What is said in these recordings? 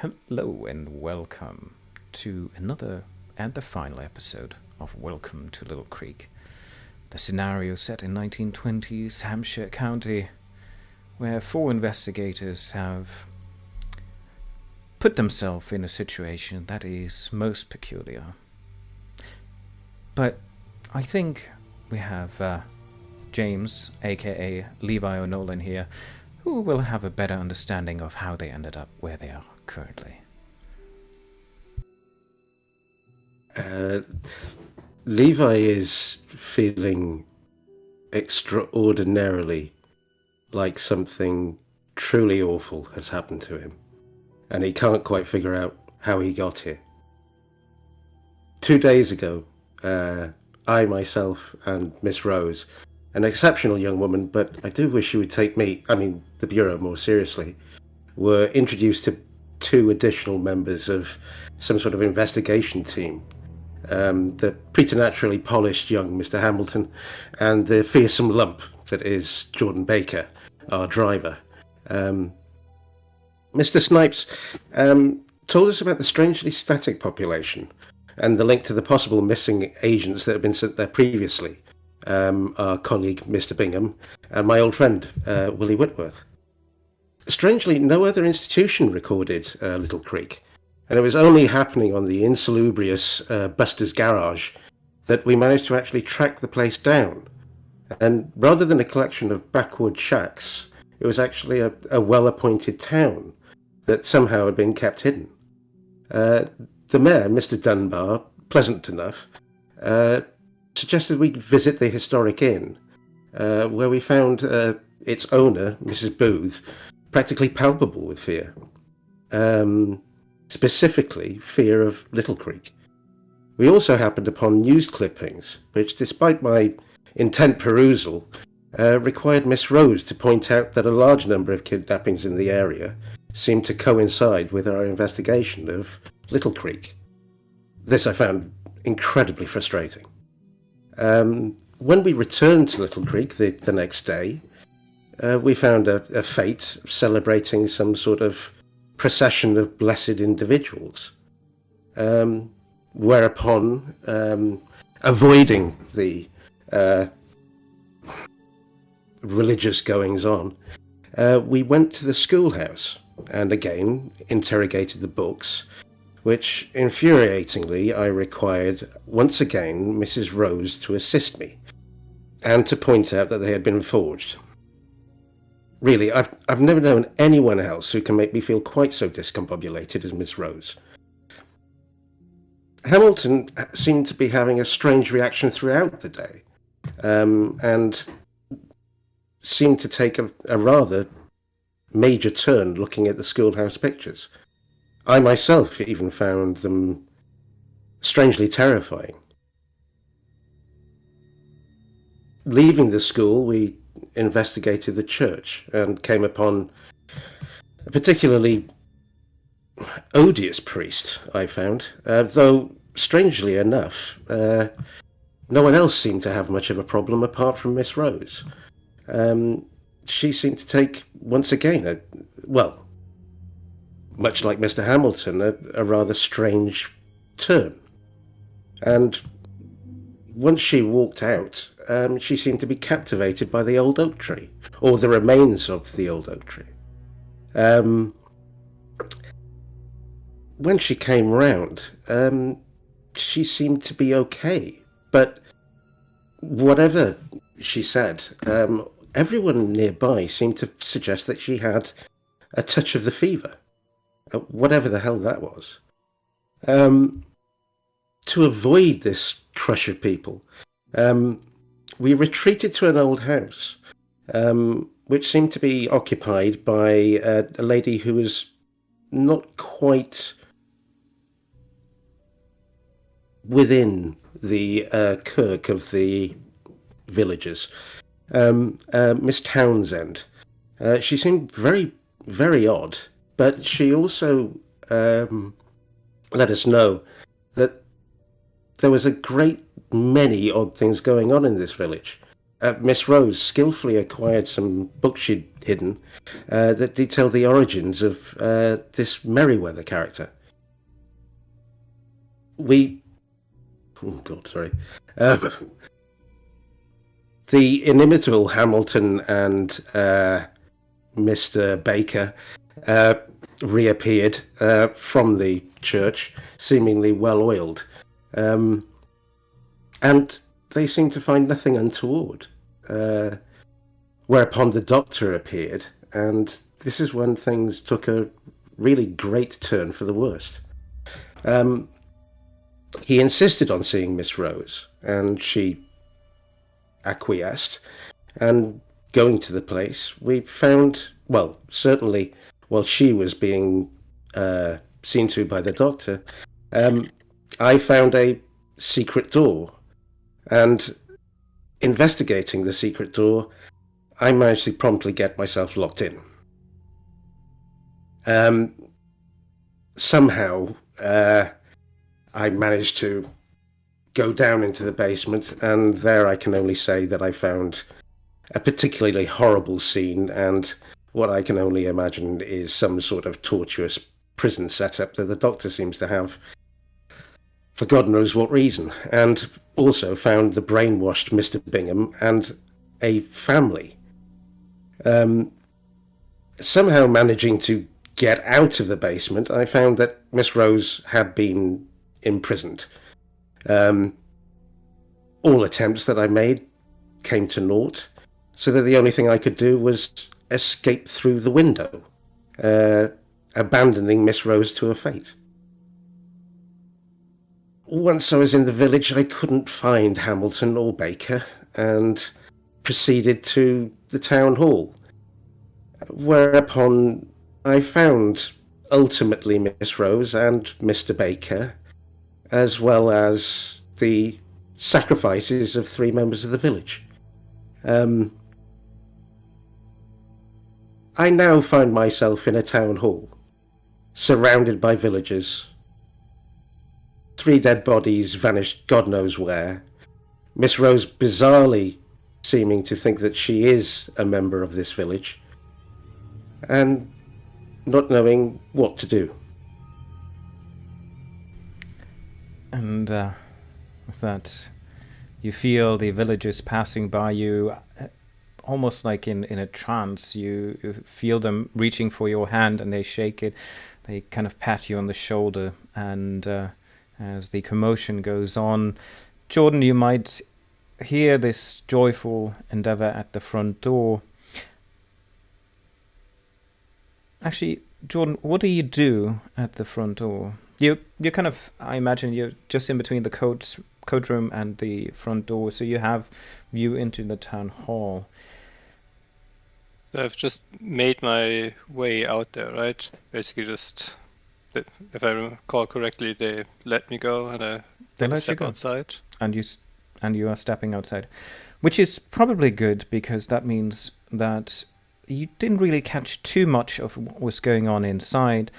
Hello and welcome to another and the final episode of Welcome to Little Creek. The scenario set in 1920s Hampshire County, where four investigators have put themselves in a situation that is most peculiar. But I think we have James, aka Levi O'Nolan here, who will have a better understanding of how they ended up where they are currently. Levi is feeling extraordinarily like something truly awful has happened to him, and he can't quite figure out how he got here. 2 days ago, I myself and Miss Rose, an exceptional young woman, but I do wish she would take the Bureau, more seriously, were introduced to two additional members of some sort of investigation team. The preternaturally polished young Mr. Hamilton and the fearsome lump that is Jordan Baker, our driver. Mr. Snipes told us about the strangely static population and the link to the possible missing agents that have been sent there previously. Our colleague, Mr. Bingham, and my old friend, Willie Whitworth. Strangely, no other institution recorded Little Creek, and it was only happening on the insalubrious Buster's Garage that we managed to actually track the place down. And rather than a collection of backwood shacks, it was actually a well-appointed town that somehow had been kept hidden. The mayor, Mr. Dunbar, pleasant enough, suggested we visit the historic inn, where we found its owner, Mrs. Booth, practically palpable with fear. Specifically, fear of Little Creek. We also happened upon news clippings, which, despite my intent perusal, required Miss Rose to point out that a large number of kidnappings in the area seemed to coincide with our investigation of Little Creek. This I found incredibly frustrating. When we returned to Little Creek the next day, we found a fete celebrating some sort of procession of blessed individuals. Whereupon, avoiding the religious goings-on, we went to the schoolhouse and again interrogated the books, which, infuriatingly, I required once again Mrs. Rose to assist me, and to point out that they had been forged. Really, I've never known anyone else who can make me feel quite so discombobulated as Miss Rose. Hamilton seemed to be having a strange reaction throughout the day, and seemed to take a rather major turn looking at the schoolhouse pictures. I myself even found them strangely terrifying. Leaving the school, we investigated the church and came upon a particularly odious priest, I found, though, strangely enough, no one else seemed to have much of a problem apart from Miss Rose. She seemed to take, once again, much like Mr. Hamilton, a rather strange turn. And once she walked out, she seemed to be captivated by the old oak tree, or the remains of the old oak tree. When she came round, she seemed to be okay, but whatever she said, everyone nearby seemed to suggest that she had a touch of the fever, whatever the hell that was. To avoid this crush of people, we retreated to an old house, which seemed to be occupied by a lady who was not quite within the kirk of the villagers. Miss Townsend. She seemed very, very odd, but she also let us know that there was a great many odd things going on in this village. Miss Rose skillfully acquired some books she'd hidden that detail the origins of this Merryweather character. Oh God, sorry. The inimitable Hamilton and Mr. Baker reappeared from the church, seemingly well-oiled. And they seemed to find nothing untoward. Whereupon the doctor appeared, and this is when things took a really great turn for the worst. He insisted on seeing Miss Rose, and she acquiesced. And going to the place, we found, well, certainly while she was being seen to by the doctor, I found a secret door. And investigating the secret door, I managed to promptly get myself locked in. Somehow, I managed to go down into the basement, and there I can only say that I found a particularly horrible scene, and what I can only imagine is some sort of tortuous prison setup that the doctor seems to have for God knows what reason, and also found the brainwashed Mr. Bingham and a family. Somehow managing to get out of the basement, I found that Miss Rose had been imprisoned. All attempts that I made came to naught, so that the only thing I could do was escape through the window, abandoning Miss Rose to her fate. Once I was in the village, I couldn't find Hamilton or Baker, and proceeded to the town hall, whereupon I found ultimately Miss Rose and Mr. Baker, as well as the sacrifices of 3 members of the village. I now find myself in a town hall, surrounded by villagers. 3 dead bodies vanished God knows where. Miss Rose bizarrely seeming to think that she is a member of this village, and not knowing what to do. And with that, you feel the villagers passing by you, almost like in a trance. You feel them reaching for your hand, and they shake it. They kind of pat you on the shoulder, and as the commotion goes on, Jordan, you might hear this joyful endeavor at the front door. Actually, Jordan, what do you do at the front door? You're kind of, I imagine you're just in between the coat room and the front door, so you have view into the town hall. So I've just made my way out there, right? Basically just, if I recall correctly, they let me go and I step outside. And you are stepping outside, which is probably good, because that means that you didn't really catch too much of what was going on inside,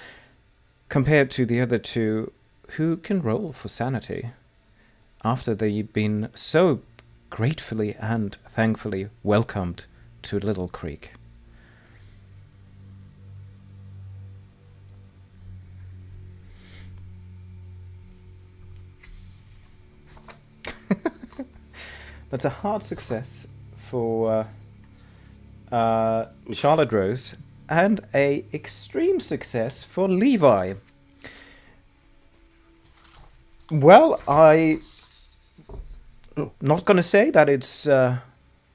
compared to the other 2 who can roll for sanity after they've been so gratefully and thankfully welcomed to Little Creek. That's a hard success for Charlotte Rose, and a extreme success for Levi. Well, I'm not going to say that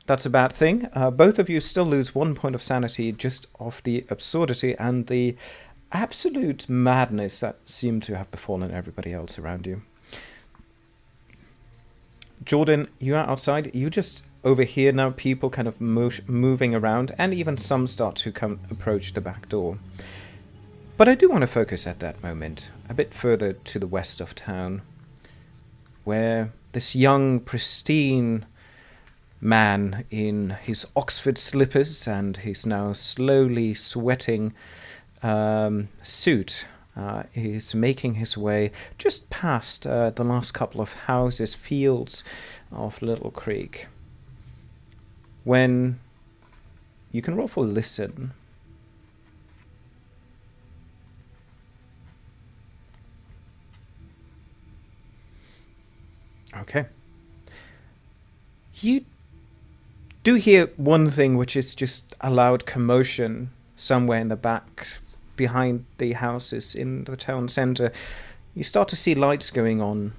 that's a bad thing. Both of you still lose 1 point of sanity just off the absurdity and the absolute madness that seemed to have befallen everybody else around you. Jordan, you are outside. You just overhear now people kind of moving around, and even some start to approach the back door. But I do want to focus at that moment a bit further to the west of town, where this young, pristine man in his Oxford slippers and his now slowly sweating suit is making his way just past the last couple of houses, fields of Little Creek. when you can roll for listen. Okay. You do hear one thing, which is just a loud commotion somewhere in the back, behind the houses in the town centre. You start to see lights going on.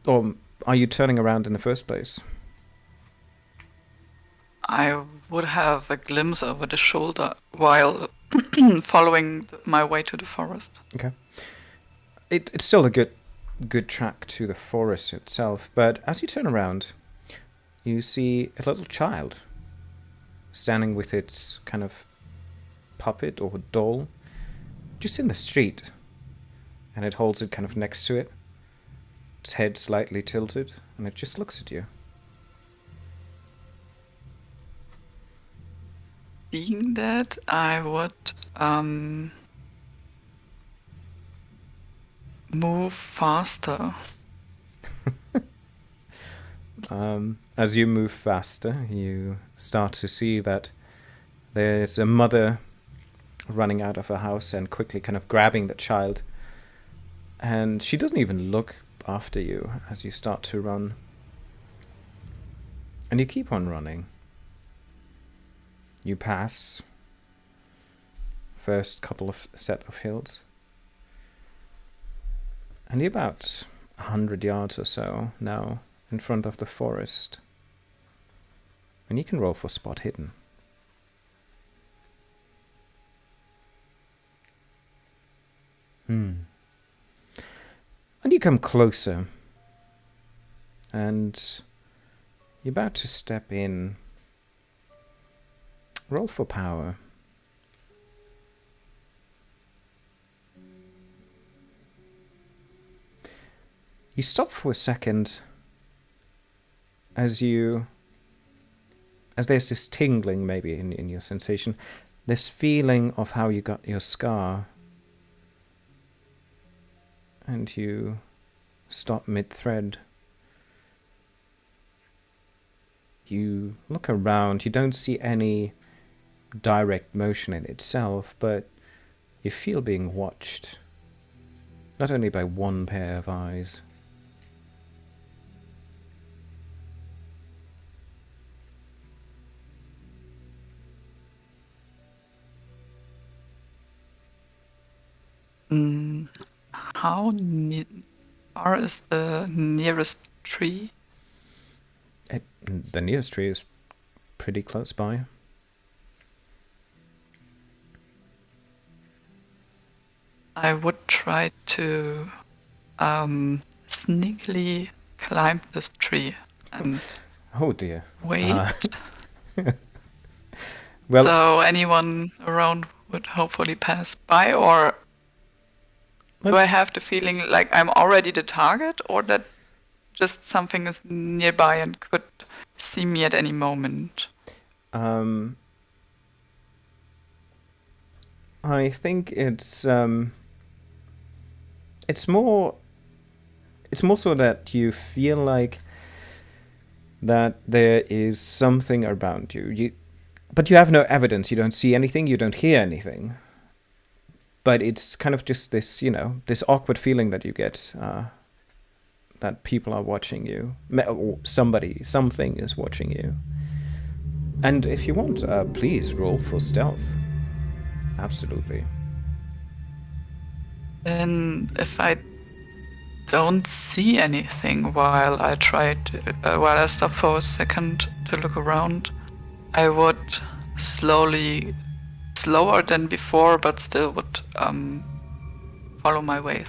Or are you turning around in the first place? I would have a glimpse over the shoulder while following my way to the forest. Okay. It's still a good track to the forest itself, but as you turn around, you see a little child standing with its kind of puppet or doll just in the street, and it holds it kind of next to it, its head slightly tilted, and it just looks at you. Seeing that, I would move faster. As you move faster, you start to see that there's a mother running out of her house and quickly kind of grabbing the child. And she doesn't even look after you as you start to run. And you keep on running. You pass first couple of set of hills. And you're about 100 yards or so now in front of the forest. And you can roll for spot hidden. And you come closer. And you're about to step in. Roll for power. You stop for a second as there's this tingling maybe in your sensation, this feeling of how you got your scar, and you stop mid-thread. You look around, you don't see any direct motion in itself, but you feel being watched, not only by one pair of eyes. How far is the nearest tree? The nearest tree is pretty close by. I would try to sneakily climb this tree and Oh dear. wait. Well, So anyone around would hopefully pass by, or do I have the feeling like I'm already the target, or that just something is nearby and could see me at any moment? I think it's more so that you feel like that there is something around you. But you have no evidence. You don't see anything. You don't hear anything. But it's kind of just this, this awkward feeling that you get, that people are watching you, or something is watching you. And if you want, please roll for stealth. Absolutely. And if I don't see anything while I stop for a second to look around, I would slower than before, but still would follow my way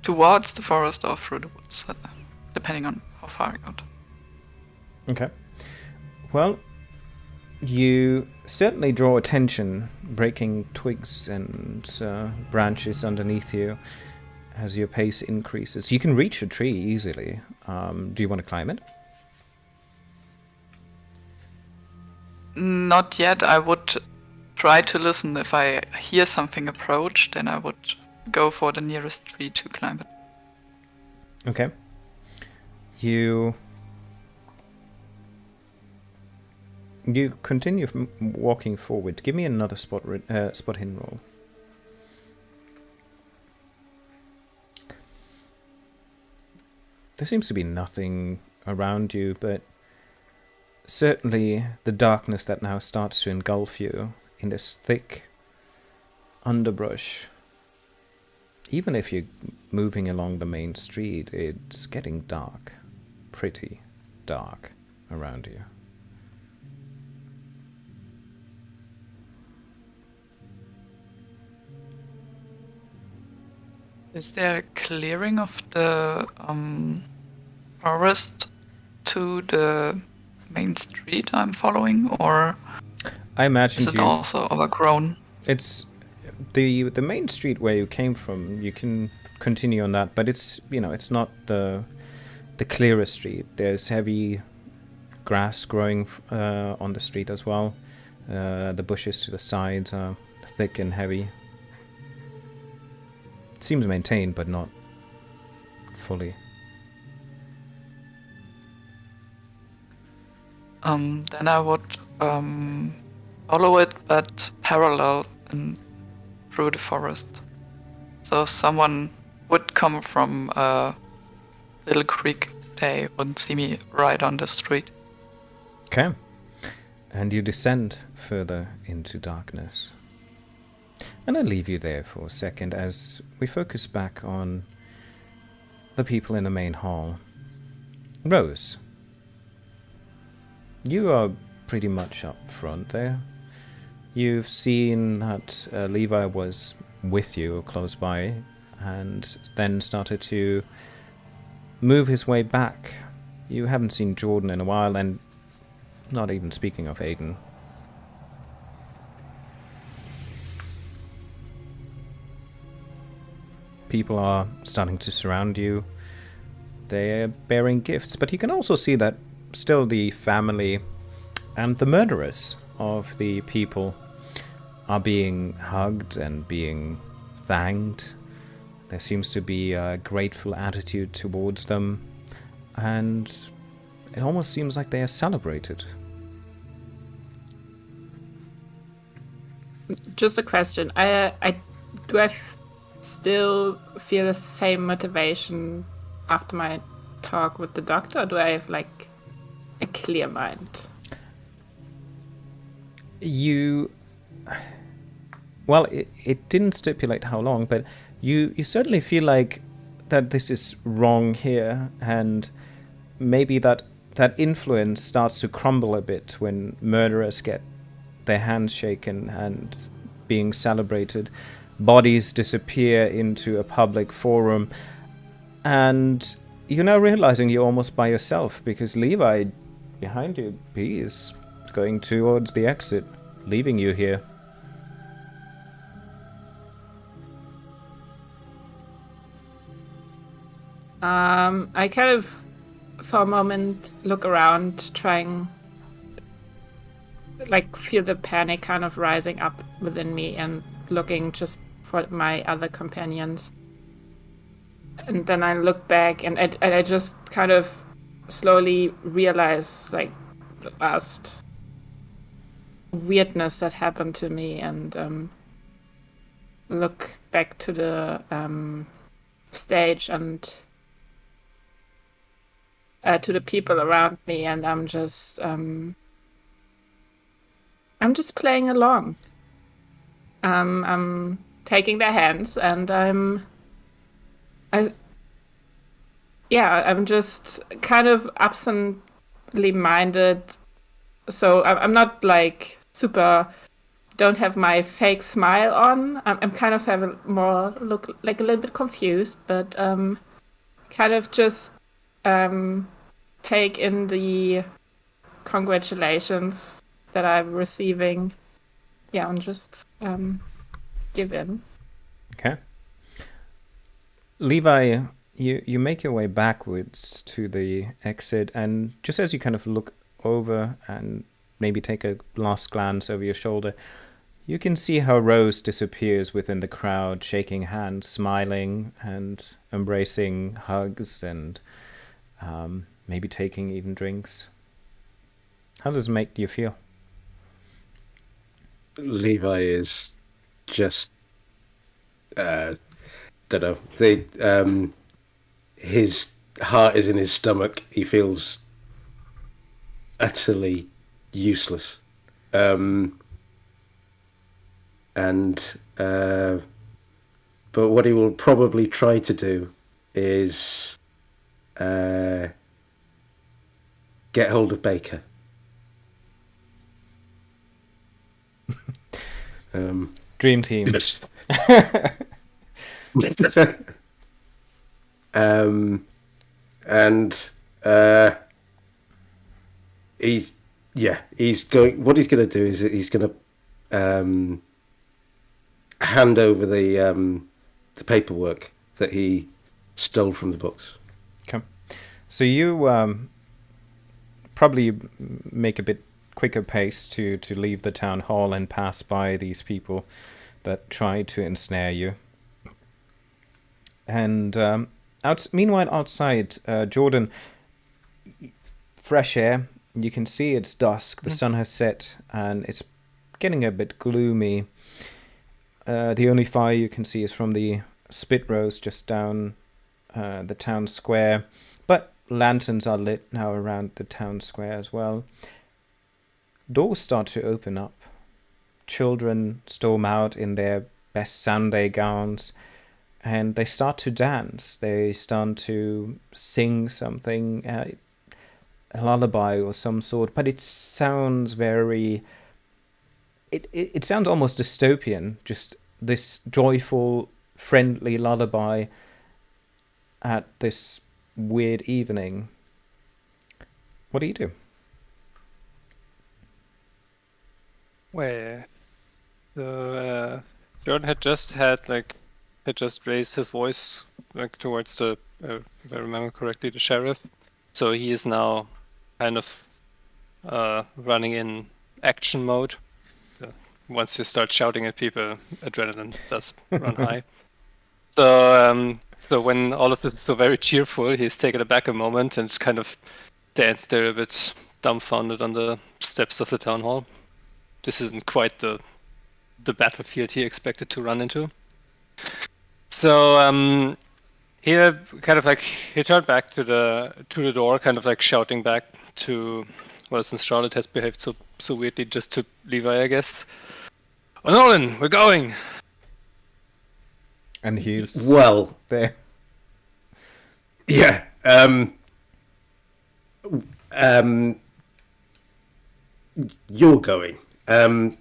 towards the forest or through the woods, depending on how far I got. Okay. Well, you certainly draw attention, breaking twigs and branches underneath you as your pace increases. You can reach a tree easily. Do you want to climb it? Not yet. I would try to listen. If I hear something approach, then I would go for the nearest tree to climb it. Okay. You You continue walking forward. Give me another spot hidden roll. There seems to be nothing around you, but certainly the darkness that now starts to engulf you in this thick underbrush. Even if you're moving along the main street, it's getting dark. Pretty dark around you. Is there a clearing of the forest to the main street I'm following, or I imagine is it also overgrown? It's the main street where you came from. You can continue on that, but it's it's not the clearest street. There's heavy grass growing on the street as well. The bushes to the sides are thick and heavy. Seems maintained, but not fully. Then I would follow it, but parallel and through the forest. So someone would come from Little Creek, they wouldn't see me right on the street. Okay. And you descend further into darkness. And I'll leave you there for a second as we focus back on the people in the main hall. Rose, you are pretty much up front there. You've seen that Levi was with you or close by and then started to move his way back. You haven't seen Jordan in a while, and not even speaking of Aiden. People are starting to surround you. They're bearing gifts, but you can also see that still the family and the murderers of the people are being hugged and being thanked. There seems to be a grateful attitude towards them, and it almost seems like they are celebrated. Just a question. Do I still feel the same motivation after my talk with the doctor, or do I have like a clear mind? Well, it didn't stipulate how long, but you certainly feel like that this is wrong here, and maybe that influence starts to crumble a bit when murderers get their hands shaken and being celebrated. Bodies disappear into a public forum, and you're now realizing you're almost by yourself because Levi, behind you, he is going towards the exit, leaving you here. I kind of, for a moment, look around, trying, like, feel the panic kind of rising up within me and looking just for my other companions. And then I look back and I just kind of slowly realize, like, the last weirdness that happened to me, and look back to the stage and to the people around me, and I'm just playing along. I'm taking their hands, and I'm just kind of absently minded. So I'm not like super. Don't have my fake smile on. I'm kind of have a more look like a little bit confused, but kind of just take in the congratulations that I'm receiving. Yeah, and just give in. Okay. Levi, you make your way backwards to the exit, and just as you kind of look over and maybe take a last glance over your shoulder, you can see how Rose disappears within the crowd, shaking hands, smiling, and embracing hugs, and maybe taking even drinks. How does it make you feel? Levi is just don't know. His heart is in his stomach. He feels utterly useless. But what he will probably try to do is get hold of Baker. Dream team. He's going. What he's going to do is he's going to hand over the paperwork that he stole from the books. Okay. So you probably make a bit quicker pace to leave the town hall and pass by these people that try to ensnare you. And meanwhile, outside, Jordan, fresh air. You can see it's dusk. The sun has set, and it's getting a bit gloomy. The only fire you can see is from the spit roast just down the town square. But lanterns are lit now around the town square as well. Doors start to open up. Children storm out in their best Sunday gowns, and they start to dance. They start to sing something, a lullaby or some sort, but it sounds very... It sounds almost dystopian, just this joyful, friendly lullaby at this weird evening. What do you do? Well, so Jordan had just raised his voice towards the, if I remember correctly, the sheriff. So he is now kind of running in action mode. Once you start shouting at people, adrenaline does run high. So when all of this is so very cheerful, he's taken aback a moment and kind of danced there a bit dumbfounded on the steps of the town hall. This isn't quite the battlefield he expected to run into. So he kind of he turned back to the door, kind of shouting back to, well, since Charlotte has behaved so weirdly, just to Levi, I guess. O'Nolan, we're going. And he's well there. Yeah. You're going. And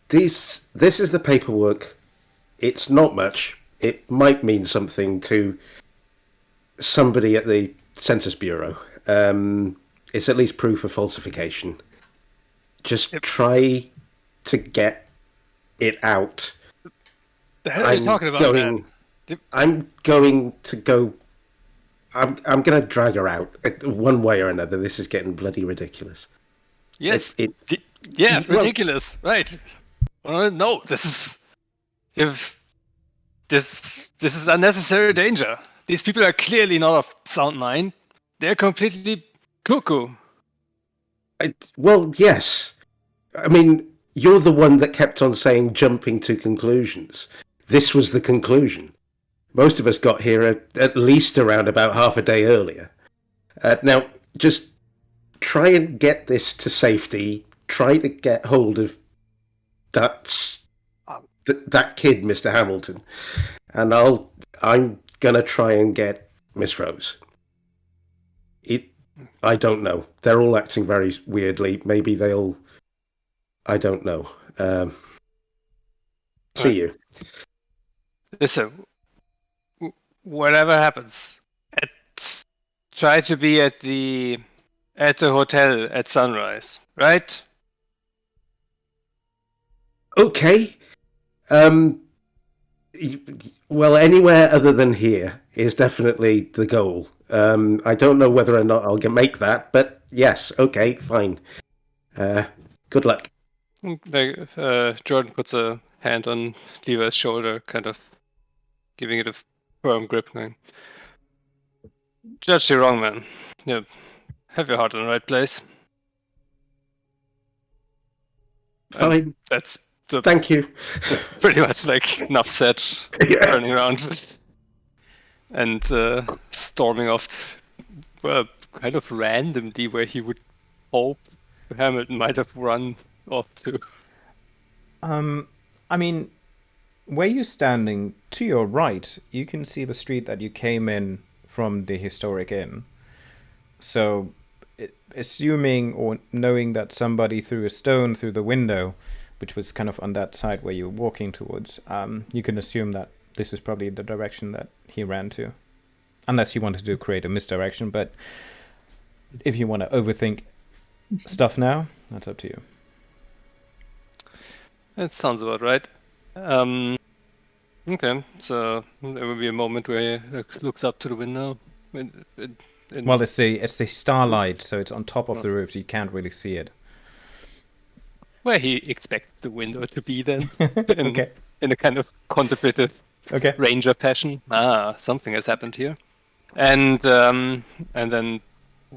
this is the paperwork. It's not much. It might mean something to somebody at the Census Bureau. It's at least proof of falsification. Just try to get it out. The hell are you talking about, man? I'm going to go. I'm going to drag her out one way or another. This is getting bloody ridiculous. Yes. Ridiculous. Right. No, this is unnecessary danger. These people are clearly not of sound mind. They're completely cuckoo. Well, yes. I mean, you're the one that kept on saying jumping to conclusions. This was the conclusion. Most of us got here at least around about half a day earlier. Now, just try and get this to safety. Try to get hold of that kid, Mr. Hamilton. And I'm going to try and get Miss Rose. I don't know. They're all acting very weirdly. Maybe they'll... I don't know. See you. Listen, whatever happens, try to be at the hotel at sunrise, right? Okay. Well, anywhere other than here is definitely the goal. I don't know whether or not I'll make that, but yes, okay, fine. Good luck. Jordan puts a hand on Levi's shoulder, kind of giving it a firm grip. Going, judge you wrong, man. Yeah, have your heart in the right place. Fine. That's Thank you. pretty much like enough said. Yeah. Turning around and storming off, well, kind of randomly where he would hope Hamilton might have run off to. I mean, where you're standing, to your right, you can see the street that you came in from the historic inn. So, assuming or knowing that somebody threw a stone through the window, which was kind of on that side where you were walking towards, you can assume that this is probably the direction that he ran to. Unless you wanted to create a misdirection, but if you want to overthink stuff now, that's up to you. That sounds about right. Okay, so there will be a moment where he looks up to the window. Well, it's the starlight, so it's on top of the roof, so you can't really see it. Where he expects the window to be then. Okay. In a kind of contemplative ranger fashion. Something has happened here. And then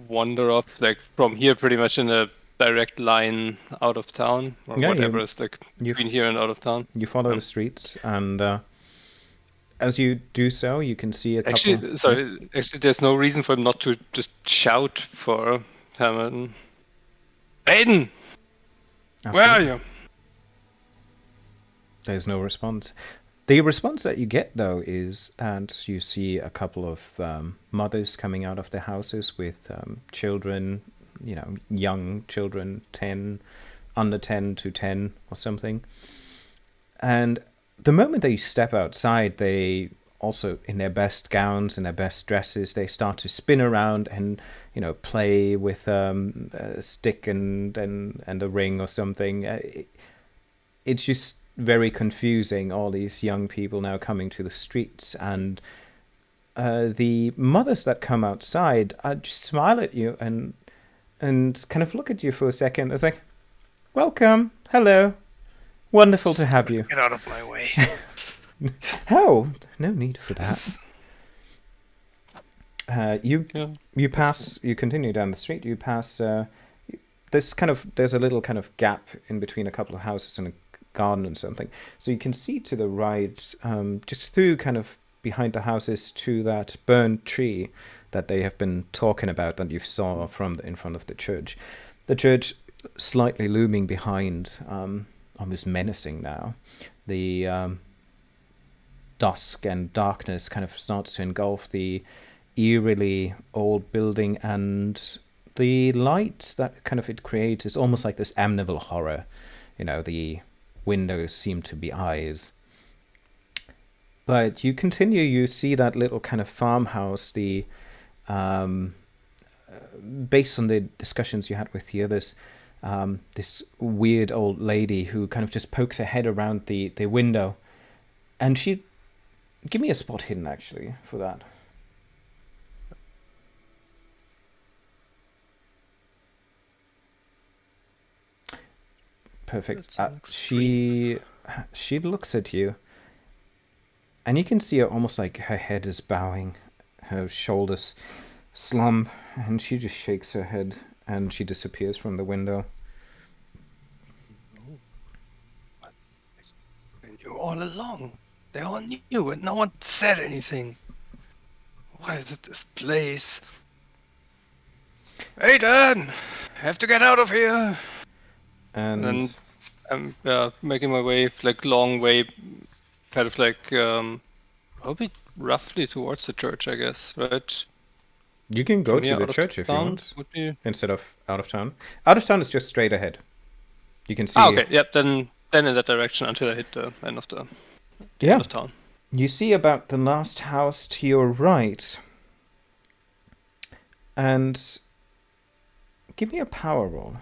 wander off like from here pretty much in a direct line out of town or whatever is like between here and out of town. You follow the streets, and as you do so, you can see a couple. Actually, there's no reason for him not to just shout for Hamilton. Aiden, where are you? There's no response. The response that you get, though, is that you see a couple of mothers coming out of their houses with children, young children, under 10 to 10 or something. And the moment they step outside, they also, in their best gowns and their best dresses, they start to spin around and, play with a stick and a ring or something. It's just very confusing, all these young people now coming to the streets, and the mothers that come outside just smile at you and kind of look at you for a second. It's like, welcome, hello, wonderful to have you. Get out of my way. Oh, no need for that. You continue down the street, you pass, there's a little kind of gap in between a couple of houses and a garden and something. So you can see to the right, just through kind of behind the houses to that burned tree that they have been talking about that you saw from in front of the church. The church slightly looming behind, almost menacing now. The dusk and darkness kind of starts to engulf the eerily old building, and the light that kind of it creates is almost like this amityville horror. The windows seem to be eyes. But you continue, you see that little kind of farmhouse, the based on the discussions you had with the others, this weird old lady who kind of just pokes her head around the window, and she, give me a spot hidden actually for that. Perfect. She looks at you, and you can see her almost like her head is bowing, her shoulders slump, and she just shakes her head and she disappears from the window. I knew all along. They all knew and no one said anything. What is this place? Aiden! I have to get out of here! And I'm making my way, like, long way, kind of like, probably roughly towards the church, I guess, right? You can go to the church if you want, instead of out of town. Out of town is just straight ahead. You can see... okay, yep, then in that direction until I hit the end of the end of town. You see about the last house to your right, and give me a power roll.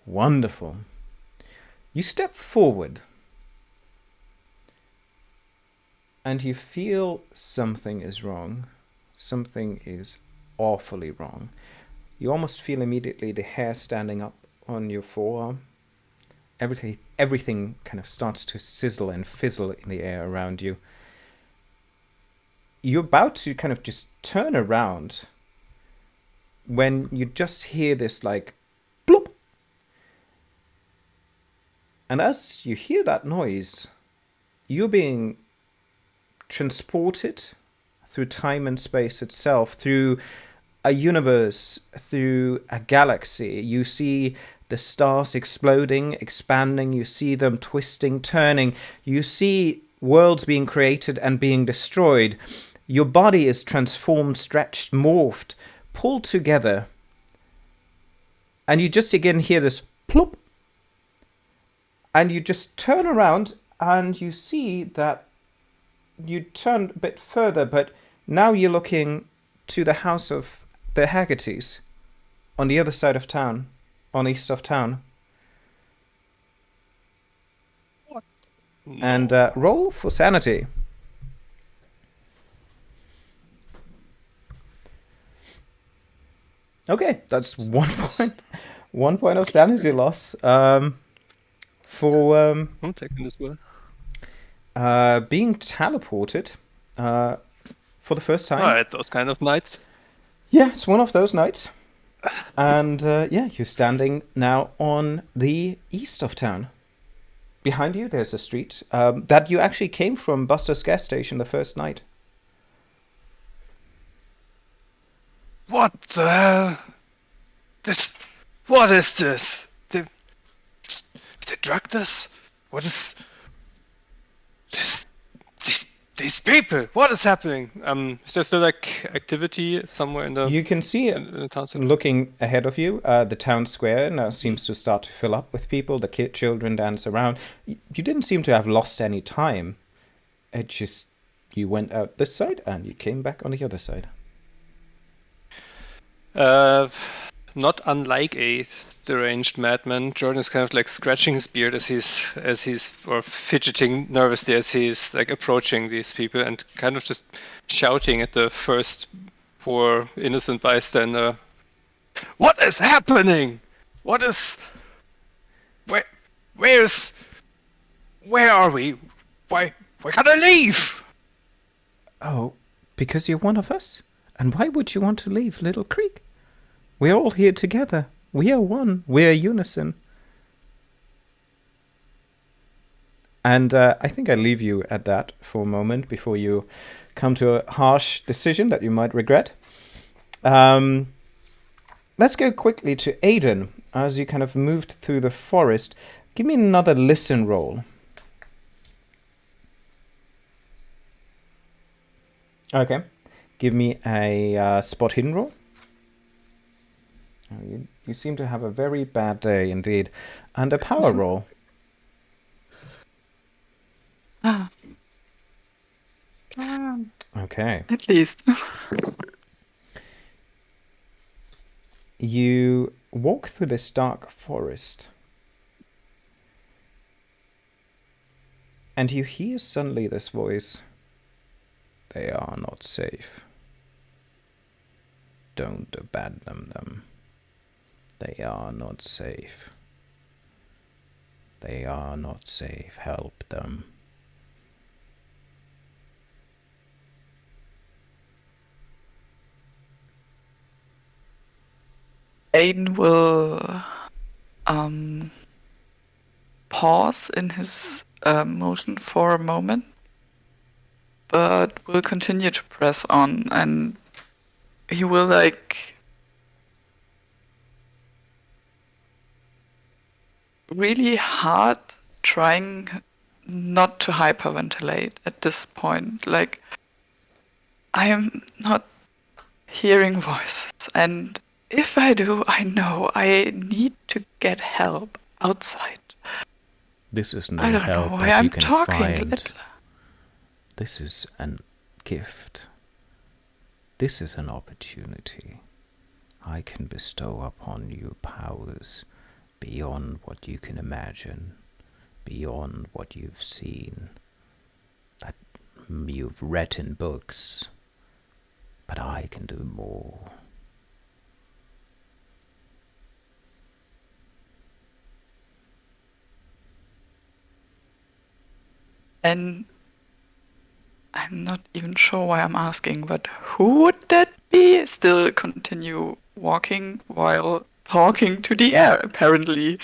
Wonderful. You step forward and you feel something is wrong. Something is awfully wrong. You almost feel immediately the hair standing up on your forearm. Everything kind of starts to sizzle and fizzle in the air around you. You're about to kind of just turn around when you just hear this like plop. And as you hear that noise, you're being transported through time and space itself, through a universe, through a galaxy. You see the stars exploding, expanding. You see them twisting, turning. You see worlds being created and being destroyed. Your body is transformed, stretched, morphed, pulled together. And you just again hear this plop. And you just turn around and you see that you turn a bit further, but now you're looking to the house of the Haggertys on the other side of town, on east of town. What? And roll for sanity. Okay, that's 1 point. 1 point of sanity loss. For I'm taking this well. being teleported for the first time. Alright, those kind of nights. Yeah, it's one of those nights. And yeah, you're standing now on the east of town. Behind you, there's a street that you actually came from Buster's gas station the first night. What the hell? What is this? They drugged us? What is this? These people? What is happening? Is there still like activity somewhere in the? You can see it in the town center? looking ahead of you. The town square now seems to start to fill up with people. The children dance around. You didn't seem to have lost any time. It just you went out this side and you came back on the other side. Not unlike a deranged madman, Jordan is kind of like scratching his beard as he's or fidgeting nervously as he's like approaching these people and kind of just shouting at the first poor innocent bystander. What is happening? What is? Where are we? Why can't I leave? Oh, because you're one of us? And why would you want to leave Little Creek? We're all here together. We are one. We're unison. And I think I leave you at that for a moment before you come to a harsh decision that you might regret. Let's go quickly to Aiden. As you kind of moved through the forest, give me another listen roll. Okay. Give me a spot hidden roll. Oh, you seem to have a very bad day indeed. And a power roll. Okay. At least. You walk through this dark forest. And you hear suddenly this voice. They are not safe. Don't abandon them. They are not safe. They are not safe. Help them. Aiden will pause in his motion for a moment, but will continue to press on, and he will like really hard trying not to hyperventilate at this point. Like, I am not hearing voices, and if I do, I know I need to get help outside. This is no I don't help know why that I'm you can talking. find. This is a gift. This is an opportunity. I can bestow upon you powers beyond what you can imagine, beyond what you've seen, that you've read in books. But I can do more. And I'm not even sure why I'm asking, but who would that be? Still continue walking while talking to the air, apparently.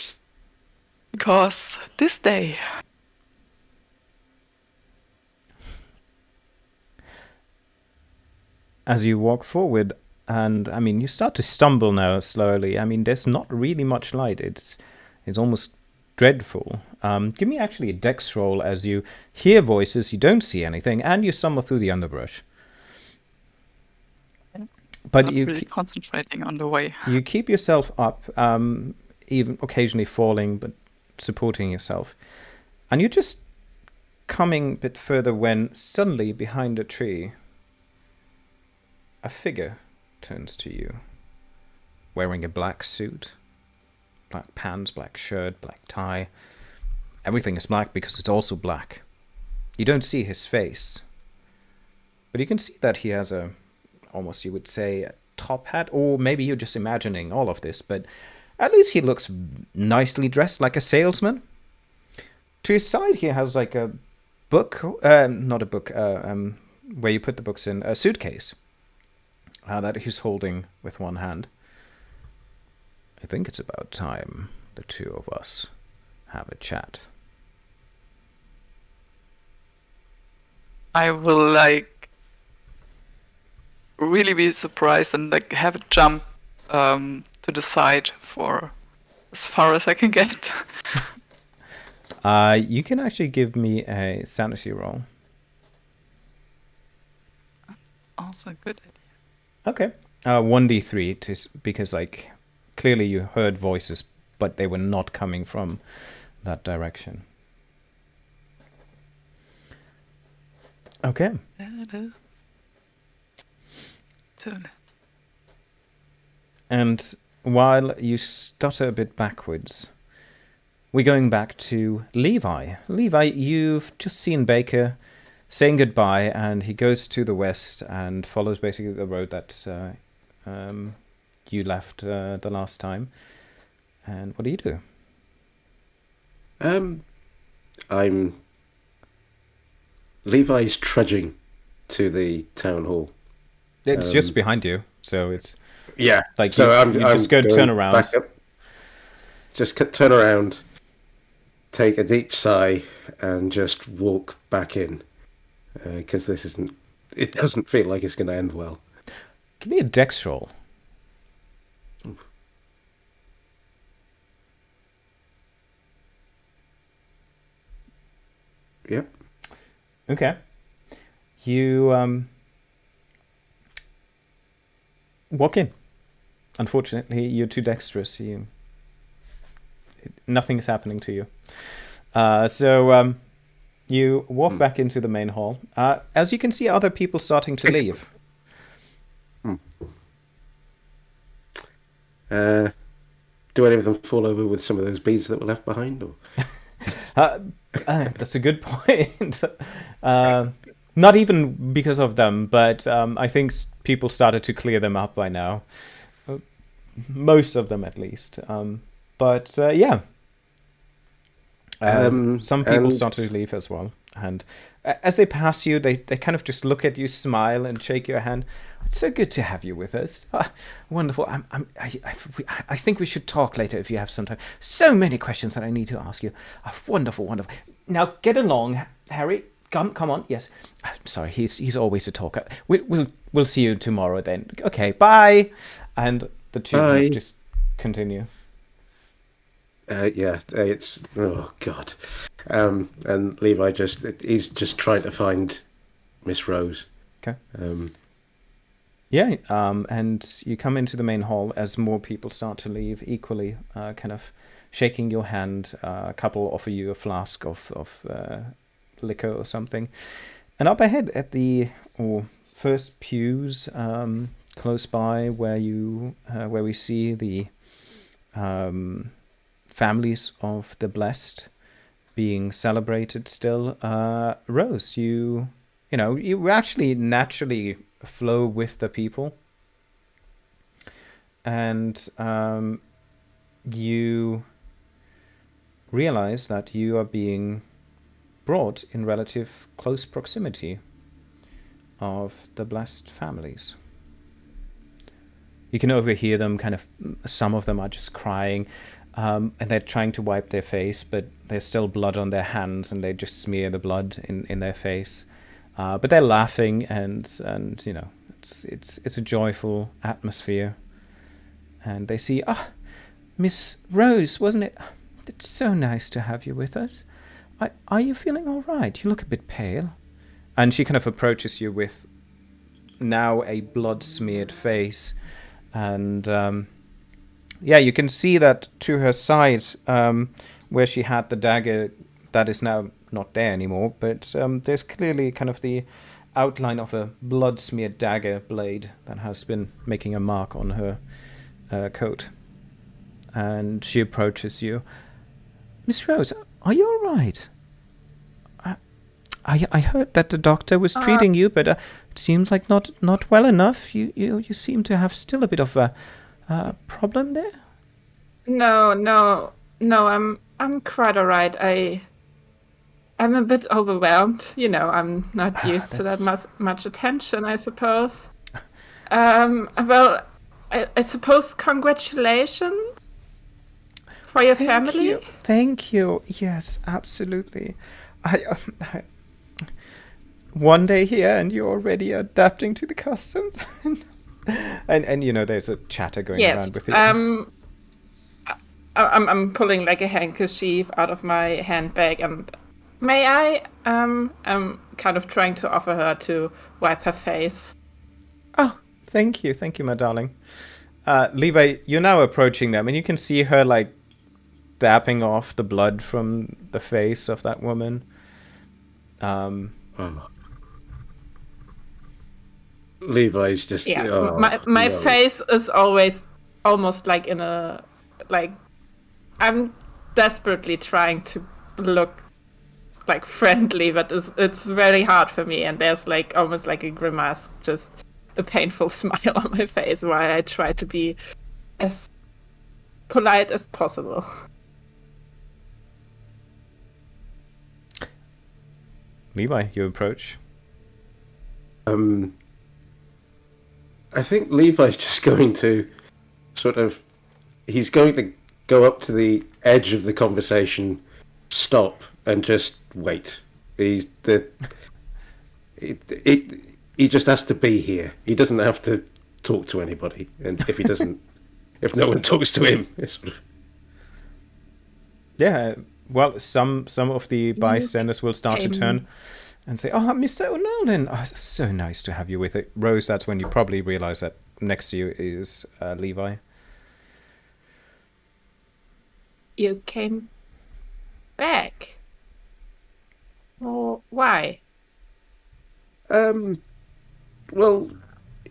Because this day. As you walk forward, and I mean, you start to stumble now slowly. I mean, there's not really much light. It's almost dreadful. Give me actually a dex roll as you hear voices, you don't see anything, and you stumble through the underbrush. But Not you really concentrating on the way. You keep yourself up, even occasionally falling, but supporting yourself. And you're just coming a bit further when suddenly behind a tree, a figure turns to you, wearing a black suit, black pants, black shirt, black tie. Everything is black because it's also black. You don't see his face, but you can see that he has a, almost you would say, a top hat, or maybe you're just imagining all of this, but at least he looks nicely dressed like a salesman. To his side, he has like a book, not a book, where you put the books in, a suitcase that he's holding with one hand. I think it's about time the two of us have a chat. I will really be surprised and have a jump to the side for as far as I can get. You can actually give me a sanity roll. Also a good idea. Okay. 1d3 because clearly you heard voices, but they were not coming from that direction. Okay. That is 2 left. And while you stutter a bit backwards, we're going back to Levi. Levi, you've just seen Baker saying goodbye, and he goes to the west and follows basically the road that you left the last time. And what do you do? Levi's trudging to the town hall. It's just behind you, so it's Yeah. like So you just go turn around. Back up, just turn around, take a deep sigh, and just walk back in. Because it doesn't feel like it's going to end well. Give me a dex roll. Oof. Yep. Okay. You walk in. Unfortunately, you're too dexterous. Nothing is happening to you. So you walk back into the main hall. As you can see, other people starting to leave. Do any of them fall over with some of those beads that were left behind? Or? That's a good point. Not even because of them, but I think people started to clear them up by now. Most of them, at least. But yeah. Some people start to leave as well. And as they pass you, they kind of just look at you, smile, and shake your hand. It's so good to have you with us. Wonderful. I think we should talk later if you have some time. So many questions that I need to ask you. Wonderful, wonderful. Now get along, Harry. Come on. Yes. Sorry, he's always a talker. We'll see you tomorrow then. Okay, bye. And the two of you just continue. It's oh god, and Levi he's just trying to find Miss Rose. Okay. And you come into the main hall as more people start to leave, equally kind of shaking your hand. A couple offer you a flask of liquor or something, and up ahead at the first pews close by where we see the families of the blessed being celebrated still. Rose, you actually naturally flow with the people, and you realize that you are being brought in relative close proximity of the blessed families. You can overhear them kind of, some of them are just crying, and they're trying to wipe their face, but there's still blood on their hands, and they just smear the blood in their face. But they're laughing, and you know, it's a joyful atmosphere. And they see, Miss Rose, wasn't it? It's so nice to have you with us. Are you feeling all right? You look a bit pale. And she kind of approaches you with now a blood-smeared face. And, you can see that to her side, where she had the dagger, that is now not there anymore. But there's clearly kind of the outline of a blood-smeared dagger blade that has been making a mark on her coat. And she approaches you. Miss Rose, are you all right? I heard that the doctor was treating you, but it seems like not well enough. You seem to have still a bit of a problem there. No. I'm quite all right. I'm a bit overwhelmed. You know, I'm not used to that much attention, I suppose. Well, I suppose congratulations for your family. Thank you. Yes, absolutely. I one day here and you're already adapting to the customs. and you know, there's a chatter going around with it. I'm pulling like a handkerchief out of my handbag, and may I? I'm kind of trying to offer her to wipe her face. Oh, thank you, my darling. Levi, you're now approaching them, and you can see her like dapping off the blood from the face of that woman. Levi's just my face is always almost like in a like I'm desperately trying to look like friendly, but it's very hard for me, and there's like almost like a grimace, just a painful smile on my face while I try to be as polite as possible. Levi, you approach. I think Levi's just going to he's going to go up to the edge of the conversation, stop, and just wait. He just has to be here. He doesn't have to talk to anybody. And if he doesn't, if no one talks to him, it's sort of... Yeah, well, some of the bystanders will start to turn and say, "Oh, Mr. O'Nolan, it's so nice to have you with it." Rose, that's when you probably realize that next to you is Levi. You came back? Well, why? Well,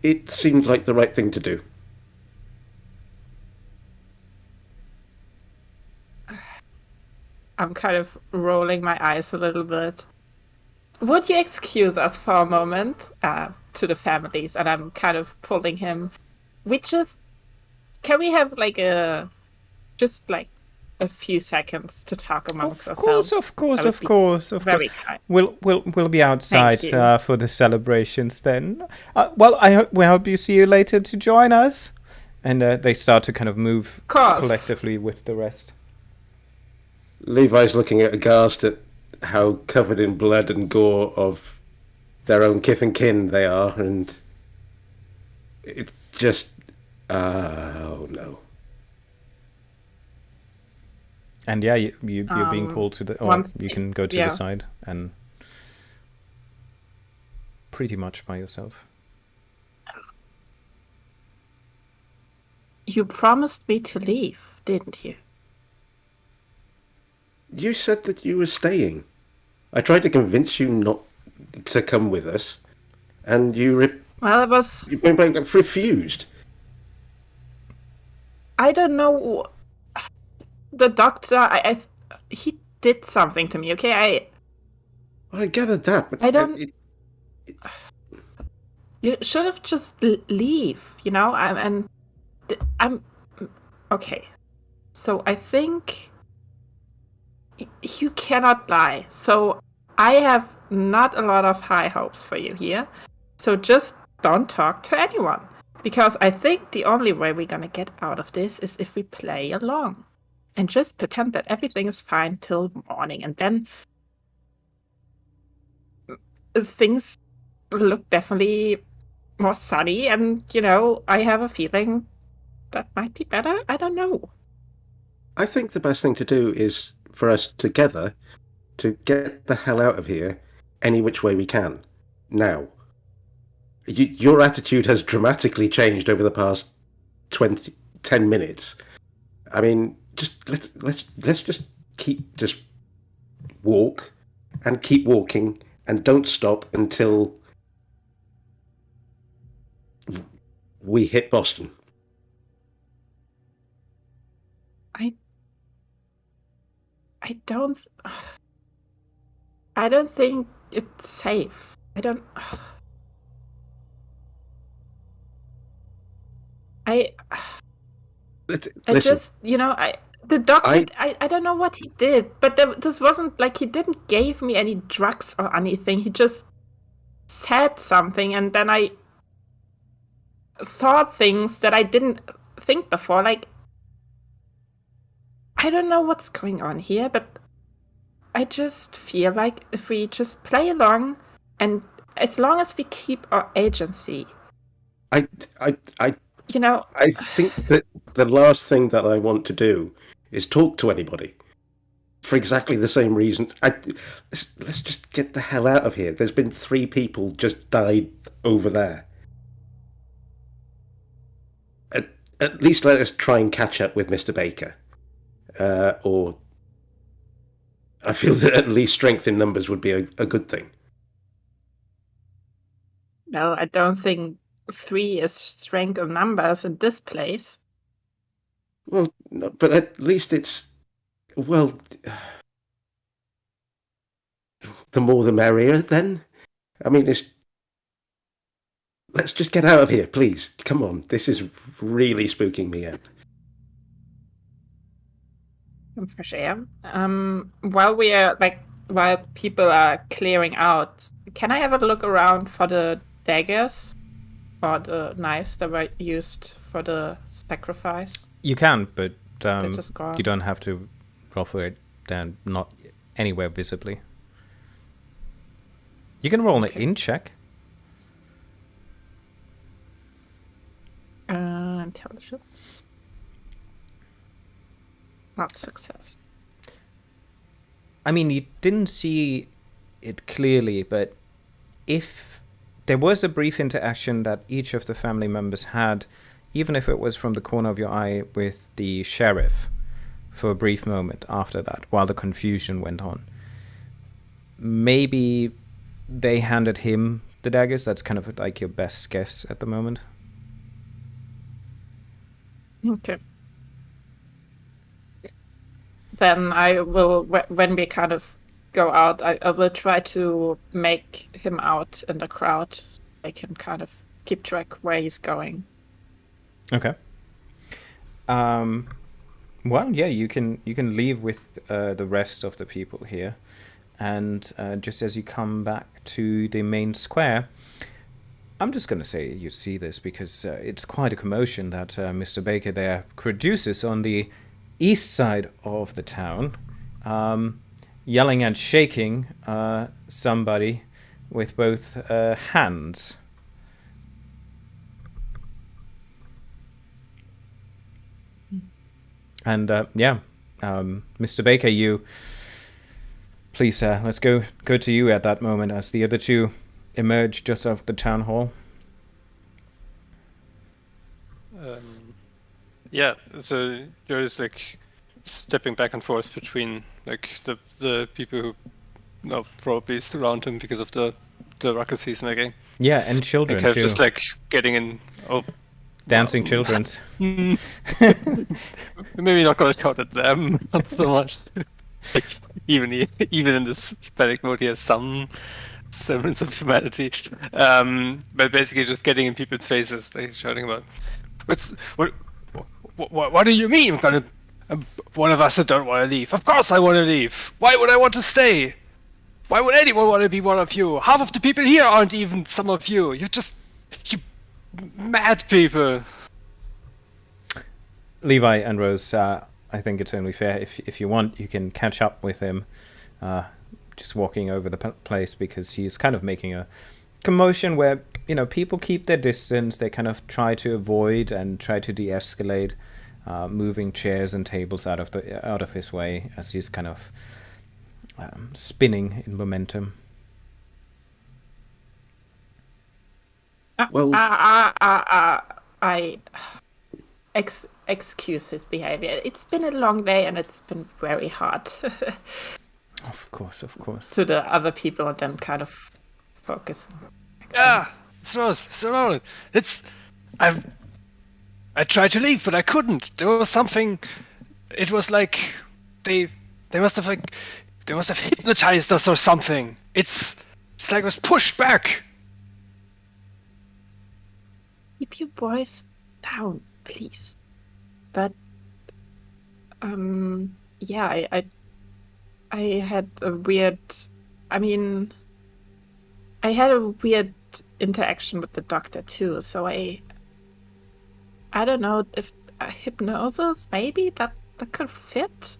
it seemed like the right thing to do. I'm kind of rolling my eyes a little bit. Would you excuse us for a moment to the families? And I'm kind of pulling him. Can we have like a few seconds to talk amongst ourselves? Of course. Very kind. We'll be outside for the celebrations then. We hope you see you later to join us. And they start to kind of move collectively with the rest. Levi's looking at aghast at how covered in blood and gore of their own kith and kin they are, and it just... oh no. And yeah, you're being pulled to the... you can go to the side and pretty much by yourself. You promised me to leave, didn't you? You said that you were staying. I tried to convince you not to come with us, and you refused. I don't know. The doctor, he did something to me. Okay, I gathered that, but I don't. You should have just leave. You know, I'm okay. So I think. You cannot lie. So I have not a lot of high hopes for you here. So just don't talk to anyone. Because I think the only way we're gonna get out of this is if we play along. And just pretend that everything is fine till morning. And then things look definitely more sunny. And, I have a feeling that might be better. I don't know. I think the best thing to do is for us together to get the hell out of here any which way we can. Now. Your attitude has dramatically changed over the past 10 minutes. I mean, just let's just walk and keep walking and don't stop until we hit Boston. I don't think it's safe. The doctor, I don't know what he did, but this wasn't like he didn't give me any drugs or anything. He just said something, and then I thought things that I didn't think before. Like, I don't know what's going on here, but I just feel like if we just play along, and as long as we keep our agency. I think that the last thing that I want to do is talk to anybody for exactly the same reason. Let's just get the hell out of here. There's been 3 people just died over there. At least let us try and catch up with Mr. Baker. Or I feel that at least strength in numbers would be a good thing. No, I don't think 3 is strength of numbers in this place. Well, no, but at least it's... Well... The more the merrier, then? I mean, let's just get out of here, please. Come on, this is really spooking me out. For sure. While people are clearing out, can I have a look around for the daggers or the knives that were used for the sacrifice? You can, but you don't have to roll for it. They're not anywhere visibly. You can roll an in check. Intelligence. Not success. I mean, you didn't see it clearly, but if there was a brief interaction that each of the family members had, even if it was from the corner of your eye with the sheriff for a brief moment after that, while the confusion went on, maybe they handed him the daggers. That's kind of like your best guess at the moment. Okay. Then I will, when we kind of go out, I will try to make him out in the crowd. I can kind of keep track where he's going. Okay. Well, yeah, you can leave with the rest of the people here, and just as you come back to the main square, I'm just going to say you see this because it's quite a commotion that Mr. Baker there produces on the east side of the town, yelling and shaking somebody with both hands. And Mr. Baker, you please let's go to you at that moment as the other two emerge just off the town hall. So you're just like stepping back and forth between like the people who probably surround him because of the ruckus he's making. Yeah, and children like, too. Just like getting in. Dancing children's. Maybe not gonna shout at them, not so much. Like even in this panic mode, he has some semblance of humanity. But basically, just getting in people's faces, like shouting about, what do you mean? One of us that don't want to leave. Of course, I want to leave. Why would I want to stay? Why would anyone want to be one of you? Half of the people here aren't even some of you. mad people. Levi and Rose, I think it's only fair if you want, you can catch up with him, just walking over the place, because he's kind of making a commotion where people keep their distance. They kind of try to avoid and try to de-escalate, moving chairs and tables out of his way as he's kind of spinning in momentum. Well, I excuse his behavior. It's been a long day and it's been very hard. Of course. To the other people, and then kind of focus. It's Roland. I tried to leave, but I couldn't. There was something. It was like they must have hypnotized us or something. It's like it was pushed back. Keep your voice down, please. But yeah, I had a weird. I mean, I had a weird interaction with the doctor too. So I don't know if hypnosis maybe that could fit.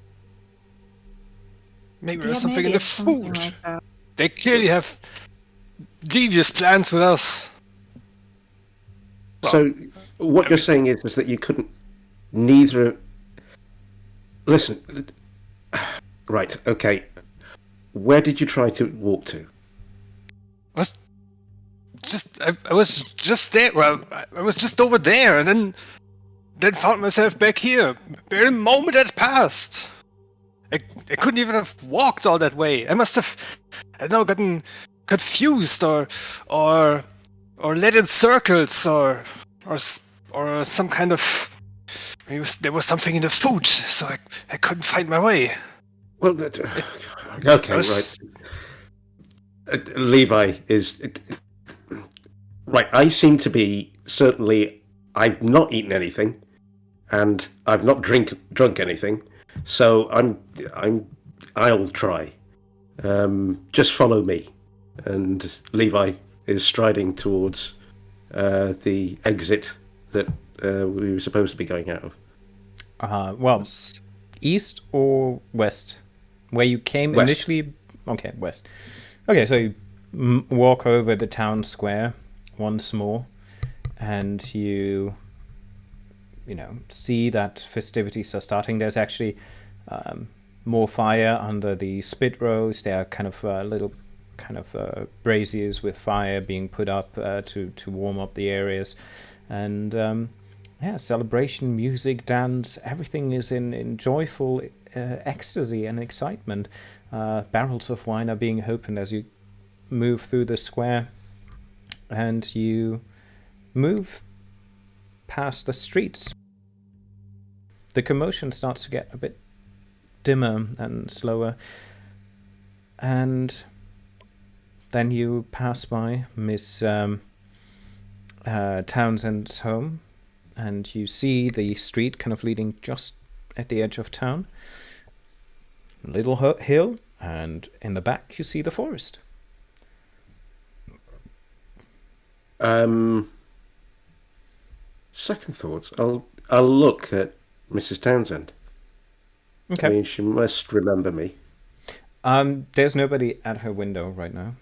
Maybe there's something in the food. Like They clearly have devious plans with us. So what you're saying is that you couldn't neither. Listen. Right. Okay. Where did you try to walk to? I was just there. Well, I was just over there, and then found myself back here. Very moment had passed. I couldn't even have walked all that way. I must have, I don't know, gotten confused or led in circles or some kind of. Maybe there was something in the food, so I couldn't find my way. Well, okay, right. Levi is right. I seem to be certainly. I've not eaten anything, and I've not drunk anything. So I'll try. Just follow me. And Levi is striding towards the exit that we were supposed to be going out of. Well, east or west? Where you came West. initially? Okay, west. Okay, so you walk over the town square once more, and you see that festivities are starting. There's actually more fire under the spit rows. There are kind of little braziers with fire being put up to warm up the areas, and celebration, music, dance, everything is in joyful ecstasy and excitement. Barrels of wine are being opened as you move through the square, and you move past the streets. The commotion starts to get a bit dimmer and slower, and then you pass by Miss Townsend's home, and you see the street kind of leading just at the edge of town. Little hill, and in the back you see the forest. Second thoughts. I'll look at Mrs. Townsend. Okay. I mean, she must remember me. There's nobody at her window right now.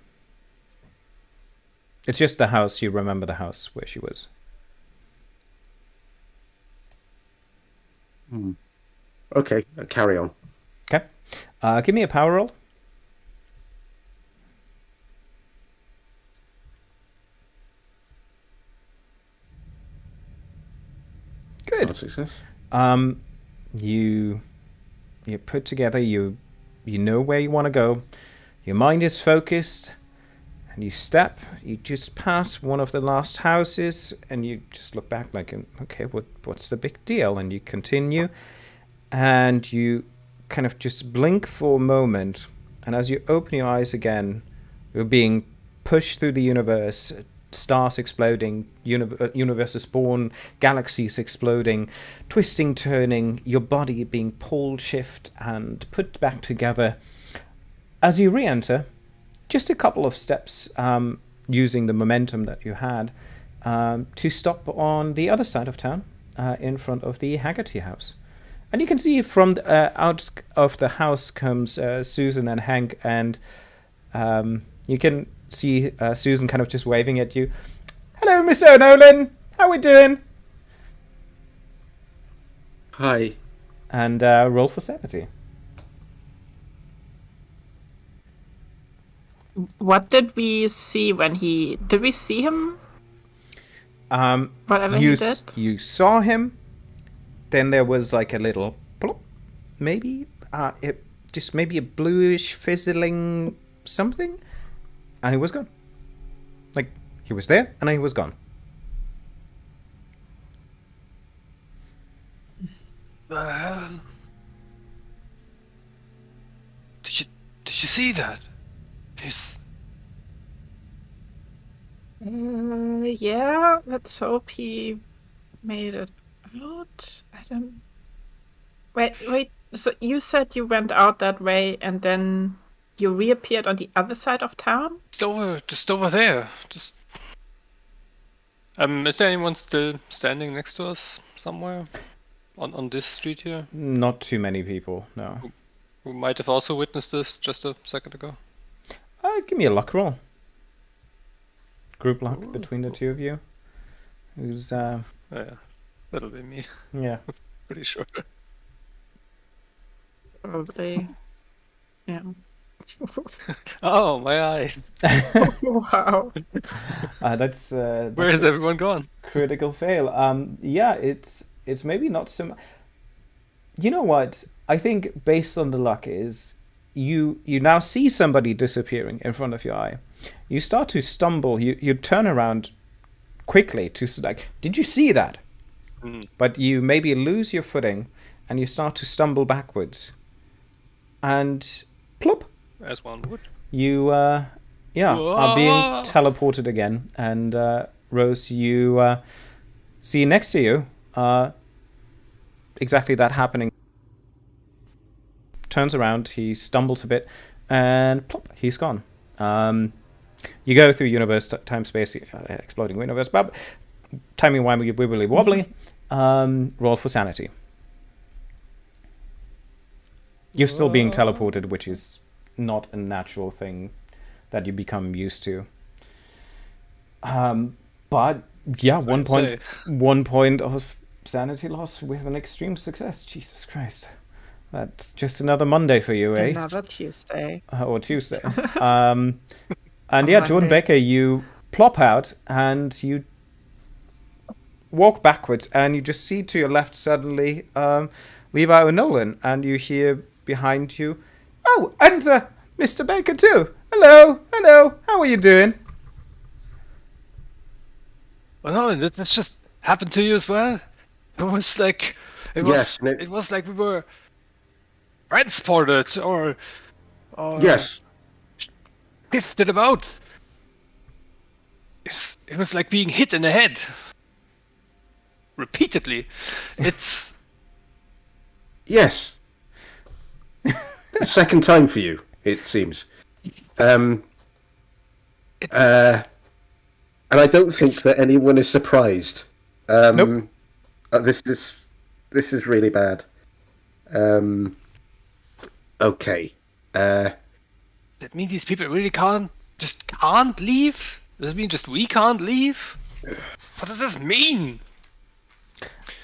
It's just the house. You remember the house where she was. Okay, carry on. Okay. Give me a power roll. Good. Not success. You put together. You know where you want to go. Your mind is focused, and you step. You just pass one of the last houses, and you just look back like, okay, what's the big deal? And you continue, and you kind of just blink for a moment, and as you open your eyes again, you're being pushed through the universe. Stars exploding, universes born, galaxies exploding, twisting, turning, your body being pulled, shift, and put back together. As you re-enter, just a couple of steps, using the momentum that you had, to stop on the other side of town, in front of the Haggerty house. And you can see from the out of the house comes Susan and Hank, and you can see Susan kind of just waving at you. Hello, Miss O'Nolan. How we doing? Hi. And roll for sanity. What did we see when did we see him? Whatever he did? You saw him. Then there was like a little plop, maybe maybe a bluish fizzling something, and he was gone. Like, he was there and he was gone. Did you see that? Yeah, let's hope he made it out. I don't... Wait, so you said you went out that way and then you reappeared on the other side of town? Just over there. Is there anyone still standing next to us somewhere? On this street here? Not too many people, no. Who might have also witnessed this just a second ago? Give me a luck roll. Group luck between the two of you. Who's Yeah, that'll be me. Yeah. Pretty sure. Probably. Yeah. Oh, my eye. Wow. That's Where has everyone gone? Critical fail. Yeah, it's maybe not so much. You know what? I think based on the luck is you now see somebody disappearing in front of your eye. You start to stumble. You turn around quickly to like, did you see that? But you maybe lose your footing and you start to stumble backwards. And plop. As one would. You are being teleported again. And Rose, you see next to you exactly that happening. Turns around, he stumbles a bit, and plop, he's gone. You go through universe, time, space, exploding universe, but timing wibbly wobbly. Roll for sanity. You're still being teleported, which is not a natural thing that you become used to. But yeah, so 1 point of sanity loss with an extreme success. Jesus Christ. That's just another Monday for you, eh? Another Tuesday. Or Tuesday. And yeah, Jordan Becker, you plop out and you walk backwards and you just see to your left suddenly Levi O'Nolan, and you hear behind you, oh, and Mr. Baker too. Hello, how are you doing? Well, no, this just happened to you as well. It was like it was like we were transported or Yes. shifted about. It was like being hit in the head repeatedly. It's Yes. The second time for you, it seems. And I don't think that anyone is surprised. Nope. This is really bad. Okay. Does that mean these people really can't leave? Does it mean just we can't leave? What does this mean?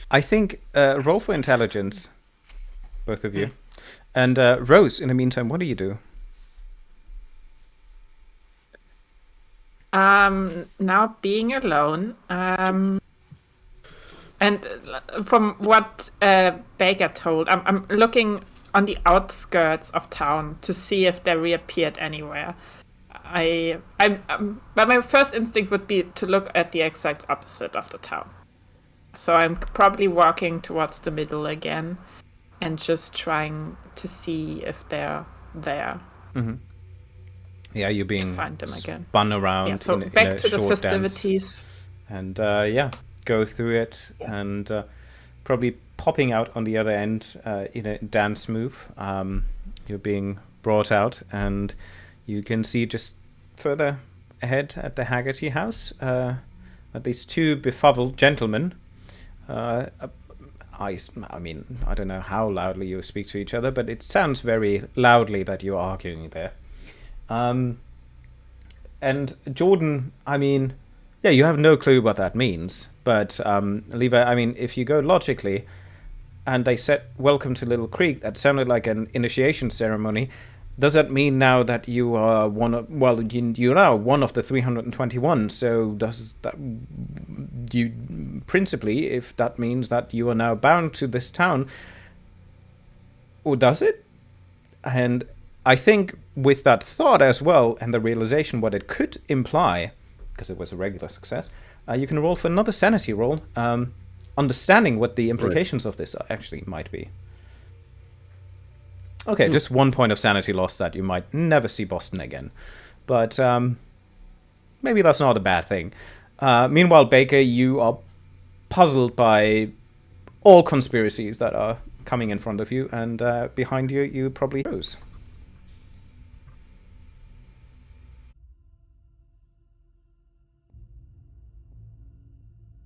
I think roll for intelligence, both of you. And Rose, in the meantime, what do you do? Now being alone, and from what Baker told, I'm looking on the outskirts of town to see if they reappeared anywhere. But my first instinct would be to look at the exact opposite of the town. So I'm probably walking towards the middle again, and just trying to see if they're there. Mm-hmm. Yeah, you're being find them again. spun around. Yeah, so in back a to the short festivities. Dance. And go through it, and probably popping out on the other end in a dance move. You're being brought out, and you can see just further ahead at the Haggerty house, that these two befuddled gentlemen, I mean, I don't know how loudly you speak to each other, but it sounds very loudly that you're arguing there. And Jordan, I mean, yeah, you have no clue what that means. But Levi, I mean, if you go logically, and they said, "Welcome to Little Creek," that sounded like an initiation ceremony. Does that mean now that you are you're now one of the 321? So does that you principally, if that means that you are now bound to this town, or does it? And I think with that thought as well, and the realization what it could imply, because it was a regular success, you can roll for another sanity roll, understanding what the implications of this actually might be. Okay, just 1 point of sanity loss that you might never see Boston again. But maybe that's not a bad thing. Meanwhile, Baker, you are puzzled by all conspiracies that are coming in front of you, and behind you, you probably knows.